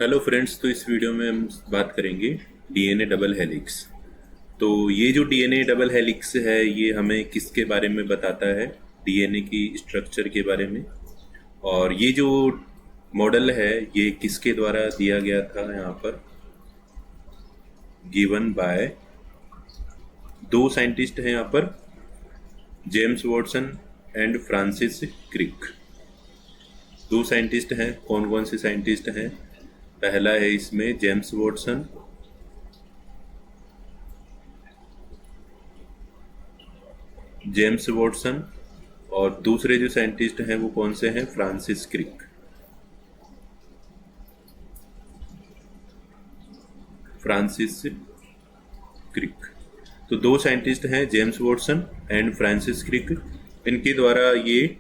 Hello friends. तो इस video में हम बात करेंगे डीएनए डबल हेलिक्स। तो ये जो डीएनए डबल हेलिक्स है ये हमें किसके बारे में बताता है? डीएनए की स्ट्रक्चर के बारे में। और ये जो मॉडल है ये किसके द्वारा दिया गया था? यहाँ पर गिवन बाय दो साइंटिस्ट हैं यहाँ पर, James Watson and Francis Crick. दो साइंटिस्ट हैं। कौन कौन से साइंटिस्ट हैं? पहला है इसमें जेम्स वॉटसन, और दूसरे जो साइंटिस्ट हैं वो कौन से हैं? Francis Crick. Francis Crick. तो दो साइंटिस्ट हैं, James Watson and Francis Crick. इनके द्वारा ये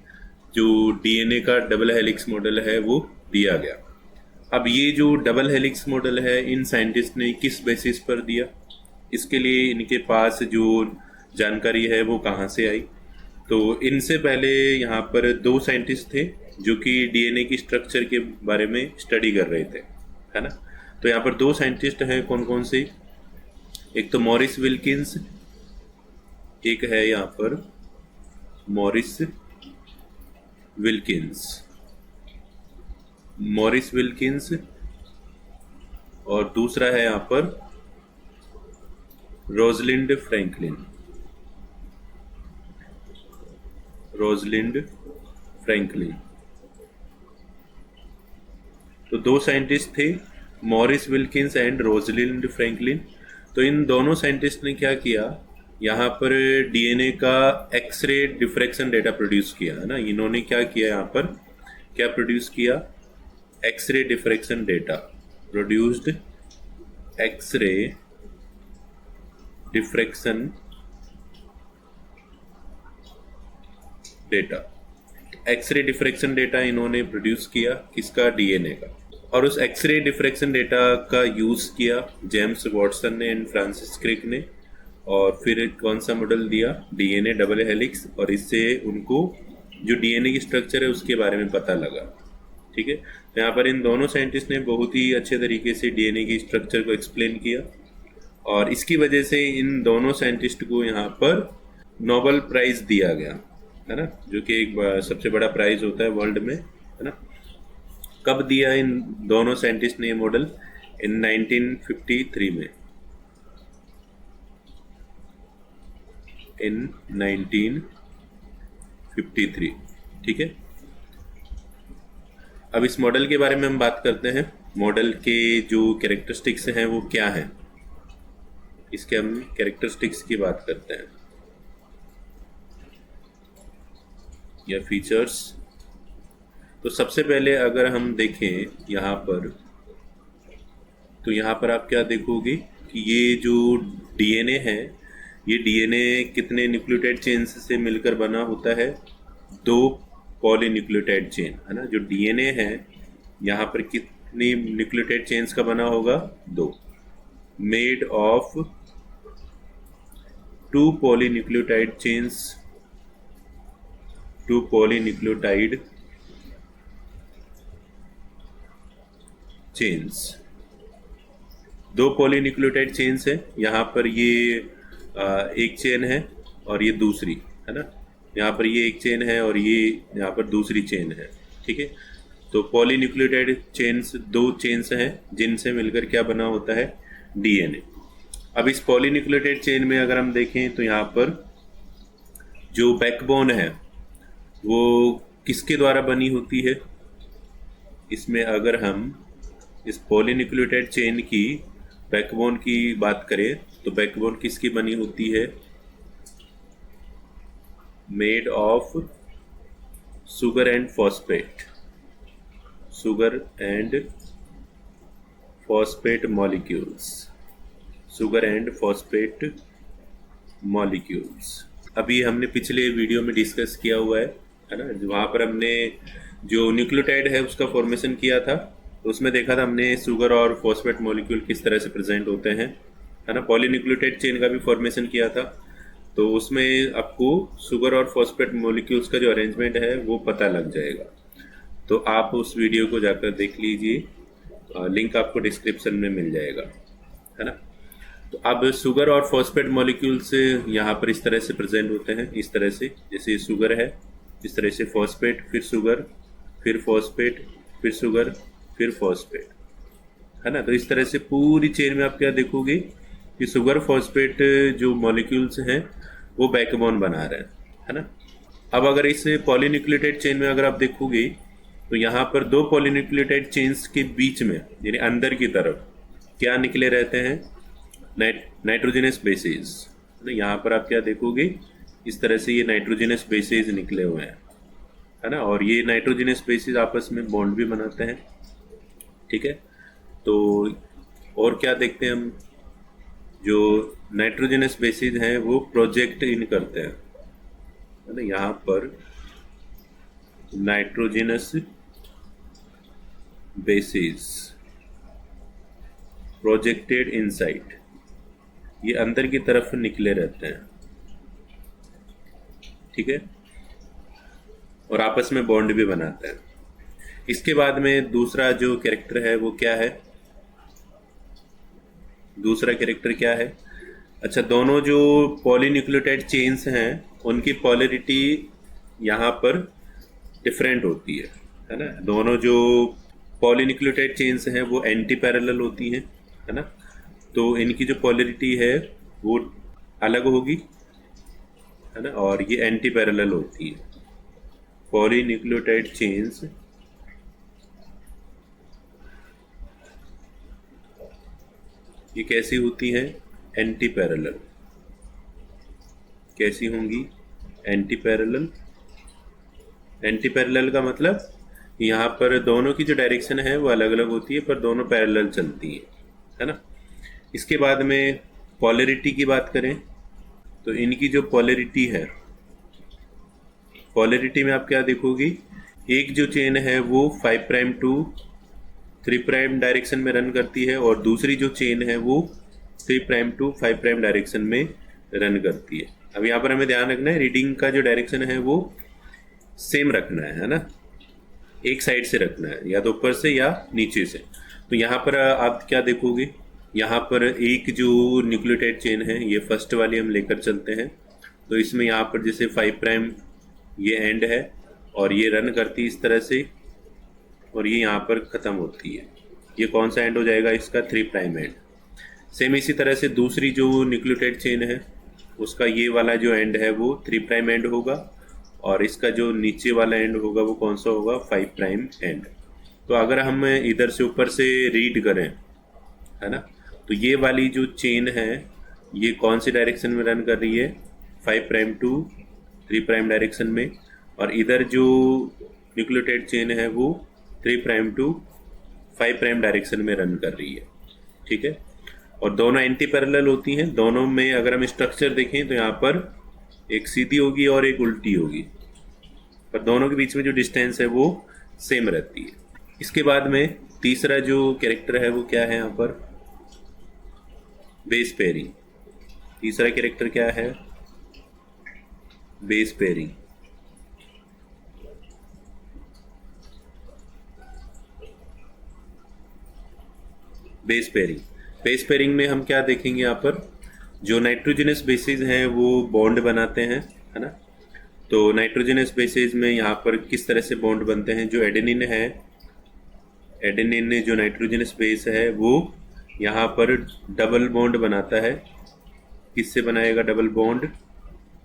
जो डीएनए का डबल हेलिक्स मॉडल है वो दिया गया। अब ये जो डबल हेलिक्स मॉडल है इन साइंटिस्ट ने किस बेसिस पर दिया? इसके लिए इनके पास जो जानकारी है वो कहाँ से आई? तो इनसे पहले यहाँ पर दो साइंटिस्ट थे जो कि डीएनए की स्ट्रक्चर के बारे में स्टडी कर रहे थे, है ना। तो यहाँ पर दो साइंटिस्ट हैं। कौन कौन से? एक तो मॉरिस विल्किंस, एक है यहाँ पर मॉरिस विल्किंस। मॉरिस विल्किंस और दूसरा है यहाँ पर रोजलिंड फ्रैंकलिन। Rosalind Franklin. तो दो साइंटिस्ट थे, Morris Wilkins and Rosalind Franklin. तो इन दोनों साइंटिस्ट ने क्या किया? यहाँ पर डीएनए का एक्सरे डिफ्रैक्शन डेटा प्रोड्यूस किया, है ना। इन्होंने क्या किया? यहाँ पर क्या प्रोड्यूस किया? X-ray diffraction data produced. X-ray diffraction data. X-ray diffraction data इन्होंने प्रोड्यूस किया, किसका? डीएनए का। और उस एक्सरे डिफ्रैक्शन डेटा का यूज़ किया जेम्स वॉटसन ने एंड फ्रांसिस क्रिक ने। और फिर कौन सा मॉडल दिया? DNA double helix. और इससे उनको जो डीएनए की स्ट्रक्चर है उसके बारे में पता लगा। ठीक है। तो यहाँ पर इन दोनों साइंटिस्ट ने बहुत ही अच्छे तरीके से डीएनए की स्ट्रक्चर को एक्सप्लेन किया और इसकी वजह से इन दोनों साइंटिस्ट को यहाँ पर नोबेल प्राइज दिया गया, है ना, जो कि एक सबसे बड़ा प्राइज होता है वर्ल्ड में, है ना। कब दिया इन दोनों साइंटिस्ट ने ये मॉडल? इन 1953 में। इन 1953। ठीक है। अब इस मॉडल के बारे में हम बात करते हैं। मॉडल के जो कैरेक्टरिस्टिक्स हैं वो क्या हैं, इसके हम कैरेक्टरिस्टिक्स की बात करते हैं या फीचर्स। तो सबसे पहले अगर हम देखें यहाँ पर, तो यहाँ पर आप क्या देखोगे कि ये जो डीएनए है ये डीएनए कितने न्यूक्लियोटाइड चेन्स से मिलकर बना होता है? दो पॉलीन्यूक्लियोटाइड चेन, है ना। जो डीएनए है यहाँ पर कितनी न्यूक्लियोटाइड चेन्स का बना होगा? दो। Made of two polynucleotide chains. Two polynucleotide chains. दो पॉलीन्यूक्लियोटाइड चेन्स है। यहाँ पर ये एक चेन है और ये दूसरी, है ना। यहाँ पर ये एक चेन है और ये यहाँ पर दूसरी चेन है। ठीक है। तो पॉलीन्यूक्लियोटाइड चेन्स दो चेन्स हैं जिनसे मिलकर क्या बना होता है? डीएनए। अब इस पॉलीन्यूक्लियोटाइड चेन में अगर हम देखें तो यहाँ पर जो बैकबोन है वो किसके द्वारा बनी होती है? इसमें अगर हम इस पॉलीन्यूक्लियोटाइड चेन की बैकबोन की बात करें तो बैकबोन किसकी बनी होती है? Made of sugar and phosphate. Sugar and phosphate molecules. Sugar and phosphate molecules. अभी हमने पिछले वीडियो में डिस्कस किया हुआ है ना। वहाँ पर हमने जो न्यूक्लियोटाइड है उसका फॉर्मेशन किया था, तो उसमें देखा था हमने सुगर और फॉस्फेट मॉलिक्यूल किस तरह से प्रेजेंट होते हैं, है ना। पॉलीन्यूक्लियोटाइड चेन का भी फॉर्मेशन किया था, तो उसमें आपको शुगर और फॉस्फेट मॉलिक्यूल्स का जो अरेंजमेंट है वो पता लग जाएगा। तो आप उस वीडियो को जाकर देख लीजिए। लिंक आपको डिस्क्रिप्शन में मिल जाएगा, है ना। तो अब शुगर और फॉस्फेट मॉलिक्यूल्स यहाँ पर इस तरह से प्रेजेंट होते हैं, इस तरह से, जैसे शुगर है इस तरह से फॉस्फेट, फिर शुगर, फिर फॉस्फेट, फिर शुगर, फिर फॉस्फेट, है ना। तो इस तरह से पूरी चेन में आप क्या देखोगे कि शुगर फॉस्फेट जो मॉलिक्यूल्स हैं वो बैकबोन बना रहे हैं, है ना। अब अगर इस पॉलीन्यूक्लियोटाइड चेन में अगर आप देखोगे तो यहाँ पर दो पॉलीन्यूक्लियोटाइड चेन्स के बीच में यानी अंदर की तरफ क्या निकले रहते हैं, नाइट्रोजनस बेसेस। यहाँ पर आप क्या देखोगे, इस तरह से ये नाइट्रोजनस बेसेस निकले हुए हैं, है ना। और ये नाइट्रोजनस बेसेस आपस में बॉन्ड भी बनाते हैं, ठीक है। तो और क्या देखते हैं हम, जो नाइट्रोजनस बेसेस हैं वो प्रोजेक्ट इन करते हैं, है ना। यहाँ पर नाइट्रोजनस बेसेस प्रोजेक्टेड इनसाइड, ये अंदर की तरफ निकले रहते हैं, ठीक है, और आपस में बॉन्ड भी बनाते हैं। इसके बाद में दूसरा जो कैरेक्टर है वो क्या है, दूसरा कैरेक्टर क्या है, अच्छा, दोनों जो पॉलीन्यूक्लियोटाइड चेन्स हैं उनकी पॉलरिटी यहाँ पर डिफरेंट होती है ना। दोनों जो पॉलीन्यूक्लियोटाइड चेन्स हैं वो एंटी पैरेलल होती हैं, है ना। तो इनकी जो पॉलरिटी है वो अलग होगी, है ना, और ये एंटी पैरेलल होती है। पॉलीन्यूक्लियोटाइड चेन्स ये कैसी होती हैं, एंटी पैरेलल। कैसी होंगी, एंटी पैरेलल। एंटी पैरेलल का मतलब यहाँ पर दोनों की जो डायरेक्शन है वो अलग अलग होती है पर दोनों पैरेलल चलती है ना। इसके बाद में पॉलरिटी की बात करें तो इनकी जो पॉलरिटी है, पॉलरिटी में आप क्या देखोगी, एक जो चेन है वो 5 प्राइम टू 3 प्राइम डायरेक्शन में रन करती है और दूसरी जो चेन है वो 3 प्राइम टू 5 प्राइम डायरेक्शन में रन करती है। अब यहाँ पर हमें ध्यान रखना है रीडिंग का जो डायरेक्शन है वो सेम रखना है ना, एक साइड से रखना है, या तो ऊपर से या नीचे से। तो यहाँ पर आप क्या देखोगे, यहाँ पर एक जो न्यूक्लियोटाइड चेन है ये फर्स्ट वाली हम लेकर चलते हैं, तो इसमें यहाँ पर जैसे 5 प्राइम ये एंड है और ये रन करती है इस तरह से और ये यहाँ पर ख़त्म होती है। ये कौन सा एंड हो जाएगा इसका, 3 प्राइम एंड। सेम इसी तरह से दूसरी जो न्यूक्लियोटाइड चेन है उसका ये वाला जो एंड है वो 3 प्राइम एंड होगा और इसका जो नीचे वाला एंड होगा वो कौन सा होगा, 5 प्राइम एंड। तो अगर हम इधर से ऊपर से रीड करें, है ना, तो ये वाली जो चेन है ये कौन सी डायरेक्शन में रन कर रही है, 5 प्राइम टू 3 प्राइम डायरेक्शन में, और इधर जो न्यूक्लियोटाइड चेन है वो 3 प्राइम टू 5 प्राइम डायरेक्शन में रन कर रही है, ठीक है। और दोनों एंटी पैरेलल होती हैं। दोनों में अगर हम स्ट्रक्चर देखें तो यहाँ पर एक सीधी होगी और एक उल्टी होगी, पर दोनों के बीच में जो डिस्टेंस है वो सेम रहती है। इसके बाद में तीसरा जो कैरेक्टर है वो क्या है, यहाँ पर बेस पेयरिंग। तीसरा कैरेक्टर क्या है, base pairing. Base pairing, base pairing में हम क्या देखेंगे, यहाँ पर जो नाइट्रोजनस बेसिस हैं वो बॉन्ड बनाते हैं, है ना। तो नाइट्रोजनस बेसिस में यहाँ पर किस तरह से बॉन्ड बनते हैं, जो एडेनिन है, एडेनिन जो नाइट्रोजनस बेस है वो यहाँ पर डबल बॉन्ड बनाता है। किससे बनाएगा डबल बॉन्ड,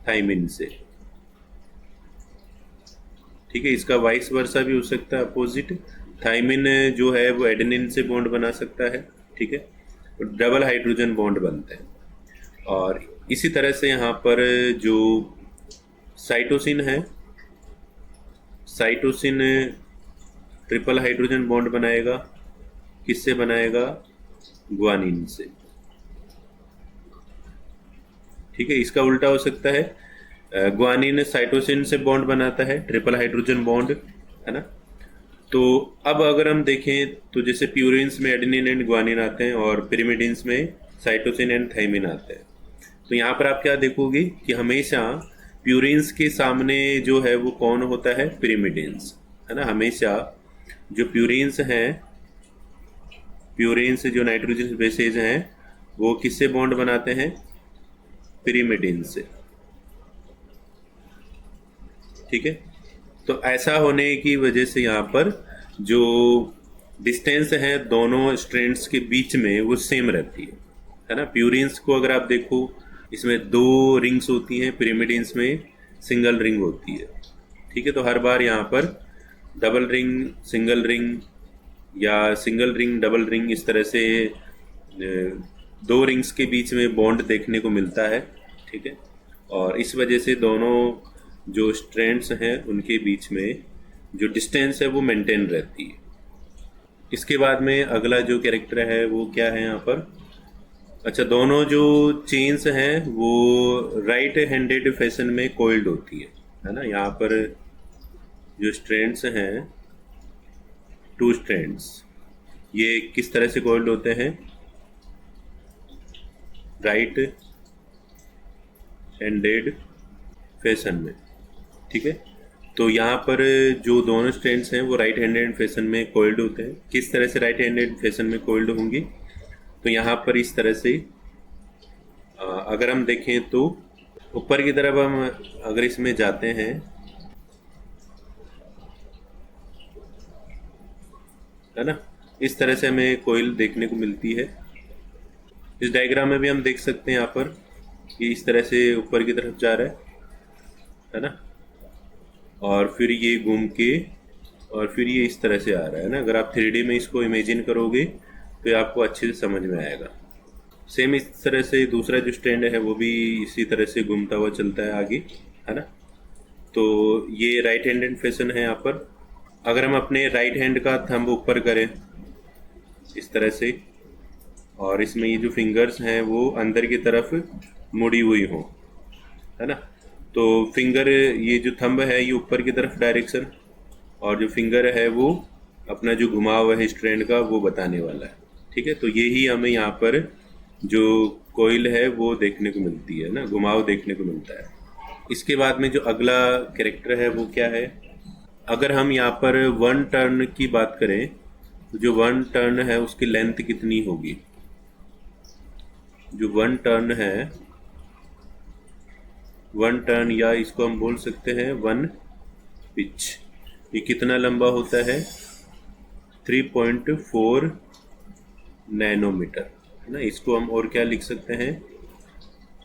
थाइमिन से, ठीक है। इसका वाइस वर्सा भी हो सकता है, अपोजिट। थाइमिन जो है वो एडेनिन से बॉन्ड बना सकता है, ठीक है, तो डबल हाइड्रोजन बॉन्ड बनते हैं। और इसी तरह से यहाँ पर जो साइटोसिन है, साइटोसिन ट्रिपल हाइड्रोजन बॉन्ड बनाएगा, किससे बनाएगा, ग्वानिन से, ठीक है। इसका उल्टा हो सकता है, ग्वानिन साइटोसिन से बॉन्ड बनाता है, ट्रिपल हाइड्रोजन बॉन्ड, है ना। तो अब अगर हम देखें तो जैसे प्यूरिन्स में एडेनिन एंड ग्वानिन आते हैं और पिरिमिडिन्स में साइटोसिन एंड थाइमिन आते हैं। तो यहाँ पर आप क्या देखोगे कि हमेशा प्यूरिन्स के सामने जो है वो कौन होता है, पिरिमिडिन्स, है ना। हमेशा जो प्यूरिन्स हैं प्यूरेन से जो नाइट्रोजन बेसेज हैं वो किससे बॉन्ड बनाते हैं? पिरिमिडिन से। ठीक है, तो ऐसा होने की वजह से यहाँ पर जो डिस्टेंस है दोनों स्ट्रैंड्स के बीच में वो सेम रहती है ना। प्यूरिन्स को अगर आप देखो, इसमें 2 रिंग्स होती हैं, पिरिमिडिन्स में सिंगल रिंग होती है। ठीक है, तो हर बार यहाँ पर डबल रिंग, सिंगल रिंग या सिंगल रिंग डबल रिंग, इस तरह से 2 रिंग्स के बीच में बॉन्ड देखने को मिलता है। ठीक है, और इस वजह से दोनों जो स्ट्रैंड्स हैं उनके बीच में जो डिस्टेंस है वो मेंटेन रहती है। इसके बाद में अगला जो कैरेक्टर है वो क्या है यहाँ पर? अच्छा, दोनों जो चेन्स हैं वो राइट हैंडेड फैशन में कोइल्ड होती है ना। यहाँ पर जो स्ट्रैंड्स हैं, 2 स्ट्रैंड्स, ये किस तरह से कोइल्ड होते हैं? राइट हैंडेड फैशन में। ठीक है, तो यहाँ पर जो दोनों स्ट्रैंड्स हैं वो राइट हैंडेड फैशन में कोइल्ड होते हैं। किस तरह से राइट हैंडेड फैशन में कोइल्ड होंगी? तो यहाँ पर इस तरह से अगर हम देखें तो ऊपर की तरफ हम अगर इसमें जाते हैं, है ना, इस तरह से हमें कोइल देखने को मिलती है। इस डायग्राम में भी हम देख सकते हैं यहाँ पर कि इस तरह से ऊपर की तरफ जा रहा है ना, और फिर ये घूम के और फिर ये इस तरह से आ रहा है ना। अगर आप 3D में इसको इमेजिन करोगे तो ये आपको अच्छे से समझ में आएगा। सेम इस तरह से दूसरा जो स्टैंड है वो भी इसी तरह से घूमता हुआ चलता है आगे, है ना। तो ये राइट हैंडेड फैशन है यहाँ पर। अगर हम अपने राइट हैंड का थंब ऊपर करें इस तरह से, और इसमें ये जो फिंगर्स हैं वो अंदर की तरफ मुड़ी हुई हो, है ना, तो फिंगर, ये जो थंब है ये ऊपर की तरफ डायरेक्शन, और जो फिंगर है वो अपना जो घुमाव है स्ट्रैंड का वो बताने वाला है। ठीक है, तो यही हमें यहाँ पर जो कोइल है वो देखने को मिलती है ना, घुमाव देखने को मिलता है। इसके बाद में जो अगला कैरेक्टर है वो क्या है? अगर हम यहाँ पर 1 टर्न की बात करें तो जो 1 टर्न है उसकी लेंथ कितनी होगी? जो 1 टर्न है, 1 टर्न, या इसको हम बोल सकते हैं 1 पिच, ये कितना लंबा होता है? 3.4 नैनोमीटर, है ना। इसको हम और क्या लिख सकते हैं?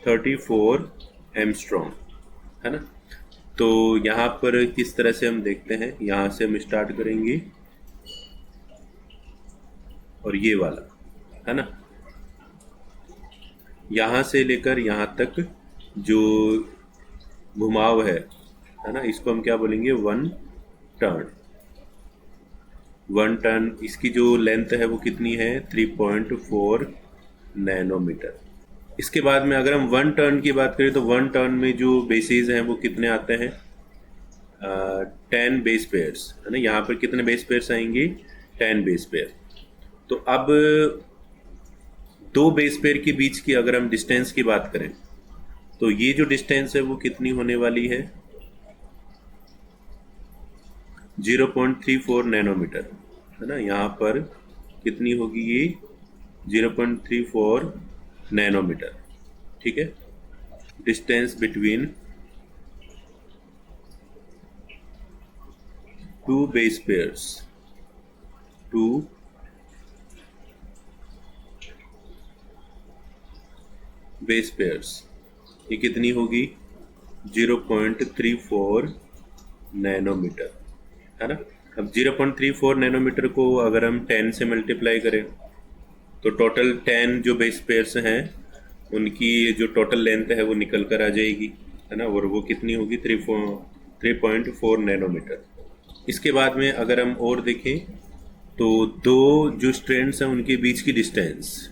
34 एंगस्ट्रॉम, है ना। तो यहाँ पर किस तरह से हम देखते हैं, यहाँ से हम स्टार्ट करेंगे और ये वाला, है ना, यहाँ से लेकर यहाँ तक जो घुमाव है ना, इसको हम क्या बोलेंगे? 1 टर्न। 1 टर्न, इसकी जो लेंथ है वो कितनी है? 3.4 नैनोमीटर। इसके बाद में अगर हम 1 टर्न की बात करें तो 1 टर्न में जो बेसिस हैं वो कितने आते हैं? 10 बेस पेयर्स, है ना। यहाँ पर कितने बेस पेयर्स आएंगे? 10 बेस पेयर। तो अब 2 बेस पेयर के बीच की अगर हम डिस्टेंस की बात करें तो ये जो डिस्टेंस है वो कितनी होने वाली है? 0.34 नैनोमीटर, है ना। यहाँ पर कितनी होगी ये? 0.34 नैनोमीटर। ठीक है, distance between 2 base pairs, 2 base pairs, ये कितनी होगी? 0.34 नैनोमीटर, है ना। अब 0.34 नैनोमीटर को अगर हम 10 से मल्टीप्लाई करें तो टोटल 10 जो बेस पेयर्स हैं उनकी जो टोटल लेंथ है वो निकल कर आ जाएगी, है ना, और वो कितनी होगी? 3.4 नैनोमीटर। इसके बाद में अगर हम और देखें तो 2 जो स्ट्रैंड्स हैं उनके बीच की डिस्टेंस,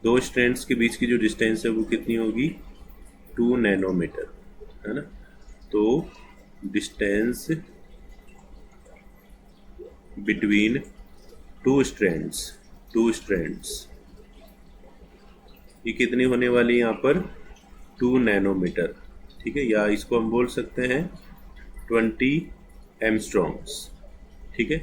2 स्ट्रैंड्स के बीच की जो डिस्टेंस है वो कितनी होगी? 2 नैनोमीटर, है ना। तो डिस्टेंस बिटवीन 2 स्ट्रैंड्स ये कितनी होने वाली है यहाँ पर? 2 नैनोमीटर। ठीक है, या इसको हम बोल सकते हैं 20 एंगस्ट्रॉम्स। ठीक है,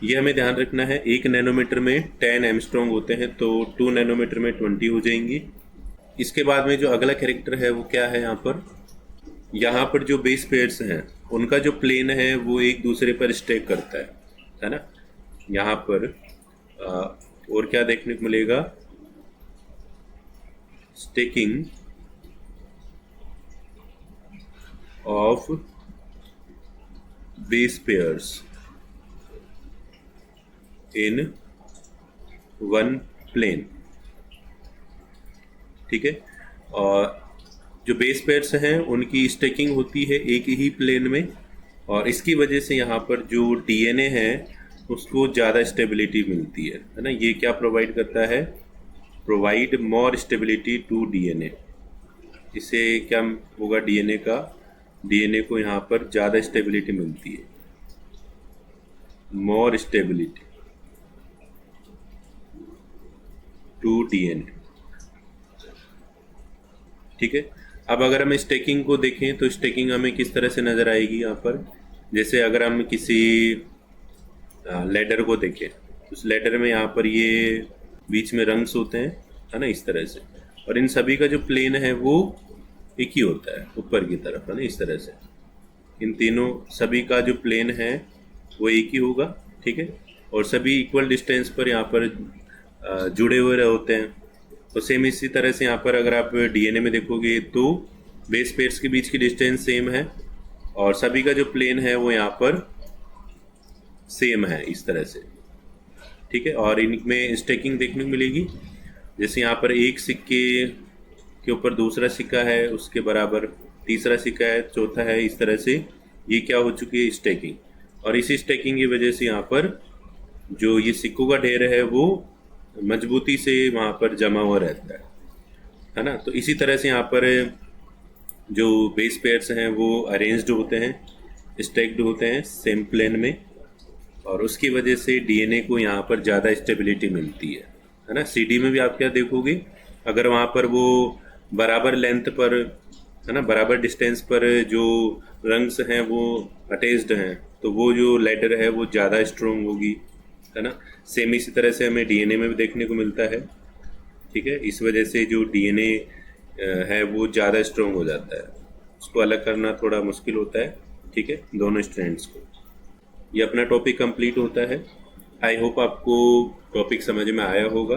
ये हमें ध्यान रखना है, 1 नैनोमीटर में 10 एंगस्ट्रॉम होते हैं, तो 2 नैनोमीटर में 20 हो जाएंगी। इसके बाद में जो अगला कैरेक्टर है वो क्या है, यहाँ पर जो बेस पेयर्स हैं उनका जो प्लेन है वो एक दूसरे पर स्टेक करता है ना। यहाँ पर और क्या देखने को मिलेगा, stacking of base pairs in one plane, ठीक है। और जो बेस पेयर्स हैं उनकी स्टेकिंग होती है एक ही प्लेन में, और इसकी वजह से यहाँ पर जो डीएनए है उसको ज़्यादा स्टेबिलिटी मिलती है ना। ये क्या प्रोवाइड करता है, provide more stability to DNA. इससे क्या होगा, डीएनए को यहाँ पर ज़्यादा स्टेबिलिटी मिलती है, मोर स्टेबिलिटी टू डीएनए, ठीक है। अब अगर हम स्टेकिंग को देखें तो स्टेकिंग हमें किस तरह से नज़र आएगी यहाँ पर, जैसे अगर हम किसी लेडर को देखें, उस लेडर में यहाँ पर ये बीच में रंग्स होते हैं, है ना, इस तरह से, और इन सभी का जो प्लेन है वो एक ही होता है ऊपर की तरफ, है ना, इस तरह से। इन तीनों सभी का जो प्लेन है वो एक ही होगा, ठीक है, और सभी इक्वल डिस्टेंस पर यहाँ पर जुड़े हुए होते हैं। तो सेम इसी तरह से यहाँ पर अगर आप डीएनए में देखोगे तो बेस पेयर्स के बीच की डिस्टेंस सेम है और सभी का जो प्लेन है वो यहाँ पर सेम है, इस तरह से, ठीक है। और इनमें स्टैकिंग देखने को मिलेगी, जैसे यहाँ पर एक सिक्के के ऊपर दूसरा सिक्का है, उसके बराबर तीसरा सिक्का है, चौथा है, इस तरह से ये क्या हो चुकी है, स्टैकिंग। और इसी स्टैकिंग की वजह से यहाँ पर जो ये सिक्कों का ढेर है वो मजबूती से वहाँ पर जमा हुआ रहता है ना। तो इसी तरह से यहाँ पर जो बेस पेयर्स हैं वो अरेंज्ड होते हैं, स्टैक्ड होते हैं सेम प्लेन में, और उसकी वजह से डीएनए को यहाँ पर ज़्यादा स्टेबिलिटी मिलती है ना। सीडी में भी आप क्या देखोगे, अगर वहाँ पर वो बराबर लेंथ पर, है ना, बराबर डिस्टेंस पर जो रंग्स हैं वो अटैच्ड हैं, तो वो जो लेटर है वो ज़्यादा स्ट्रोंग होगी, है ना। सेम इसी तरह से हमें डीएनए में भी देखने को मिलता है, ठीक है। इस वजह से जो डीएनए है वो ज़्यादा स्ट्रोंग हो जाता है, उसको अलग करना थोड़ा मुश्किल होता है, ठीक है, दोनों स्ट्रैंड्स को। ये अपना टॉपिक कंप्लीट होता है। आई होप आपको टॉपिक समझ में आया होगा,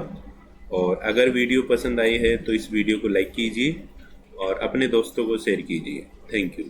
और अगर वीडियो पसंद आई है तो इस वीडियो को लाइक कीजिए और अपने दोस्तों को शेयर कीजिए। Thank you.